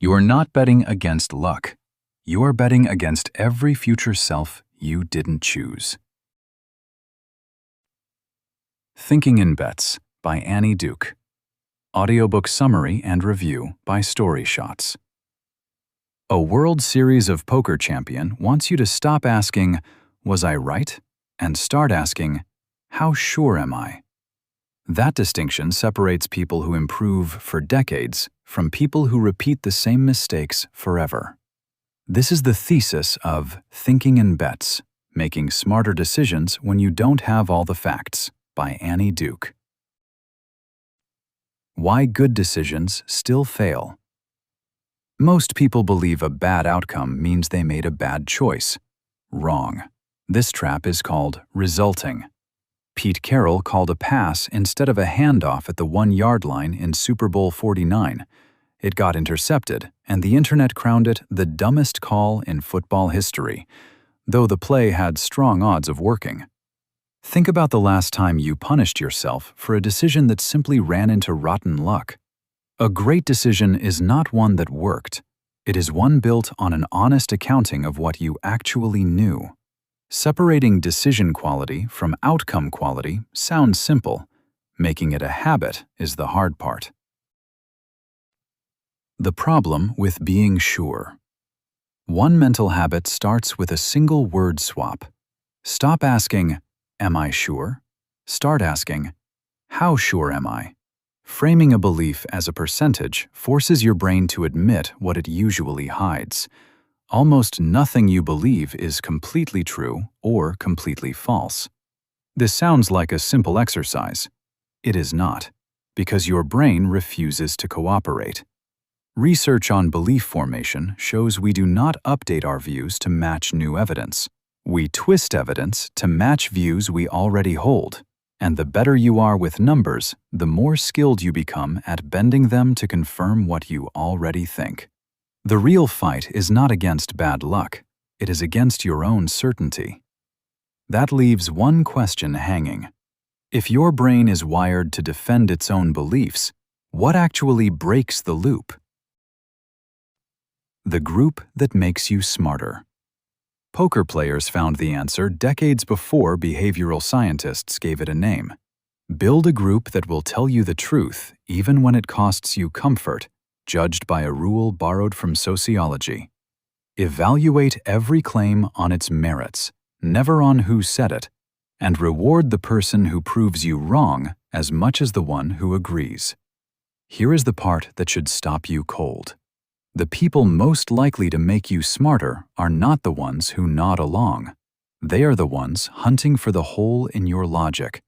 You are not betting against luck. You are betting against every future self you didn't choose. Thinking in Bets by Annie Duke. Audiobook summary and review by StoryShots. A World Series of Poker champion wants you to stop asking, "Was I right?" and start asking, "How sure am I?" That distinction separates people who improve for decades from people who repeat the same mistakes forever. This is the thesis of Thinking in Bets, Making Smarter Decisions When You Don't Have All the Facts by Annie Duke. Why Good Decisions Still Fail. Most people believe a bad outcome means they made a bad choice. Wrong. This trap is called resulting. Pete Carroll called a pass instead of a handoff at the 1-yard line in Super Bowl 49. It got intercepted, and the internet crowned it the dumbest call in football history, though the play had strong odds of working. Think about the last time you punished yourself for a decision that simply ran into rotten luck. A great decision is not one that worked. It is one built on an honest accounting of what you actually knew. Separating decision quality from outcome quality sounds simple. Making it a habit is the hard part. The problem with being sure. One mental habit starts with a single word swap. Stop asking, "Am I sure?" Start asking, "How sure am I?" Framing a belief as a percentage forces your brain to admit what it usually hides. Almost nothing you believe is completely true or completely false. This sounds like a simple exercise. It is not, because your brain refuses to cooperate. Research on belief formation shows we do not update our views to match new evidence. We twist evidence to match views we already hold, and the better you are with numbers, the more skilled you become at bending them to confirm what you already think. The real fight is not against bad luck, it is against your own certainty. That leaves one question hanging. If your brain is wired to defend its own beliefs, what actually breaks the loop? The group that makes you smarter. Poker players found the answer decades before behavioral scientists gave it a name. Build a group that will tell you the truth even when it costs you comfort, judged by a rule borrowed from sociology. Evaluate every claim on its merits, never on who said it, and reward the person who proves you wrong as much as the one who agrees. Here is the part that should stop you cold. The people most likely to make you smarter are not the ones who nod along. They are the ones hunting for the hole in your logic,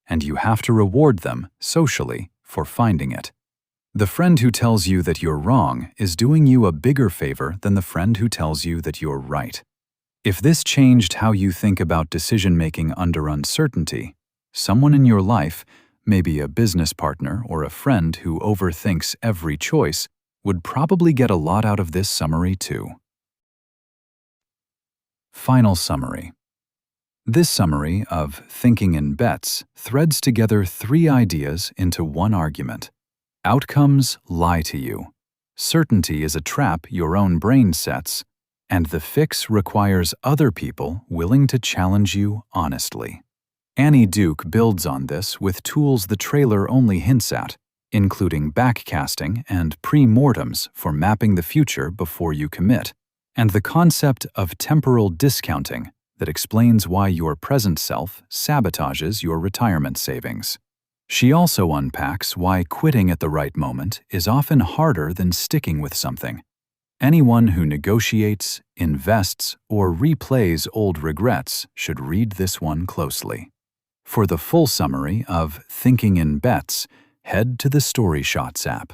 and you have to reward them socially for finding it. The friend who tells you that you're wrong is doing you a bigger favor than the friend who tells you that you're right. If this changed how you think about decision-making under uncertainty, someone in your life, maybe a business partner or a friend who overthinks every choice, would probably get a lot out of this summary too. Final summary. This summary of Thinking in Bets threads together 3 ideas into one argument. Outcomes lie to you. Certainty is a trap your own brain sets, and the fix requires other people willing to challenge you honestly. Annie Duke builds on this with tools the trailer only hints at, including backcasting and pre-mortems for mapping the future before you commit, and the concept of temporal discounting that explains why your present self sabotages your retirement savings. She also unpacks why quitting at the right moment is often harder than sticking with something. Anyone who negotiates, invests, or replays old regrets should read this one closely. For the full summary of Thinking in Bets, head to the StoryShots app.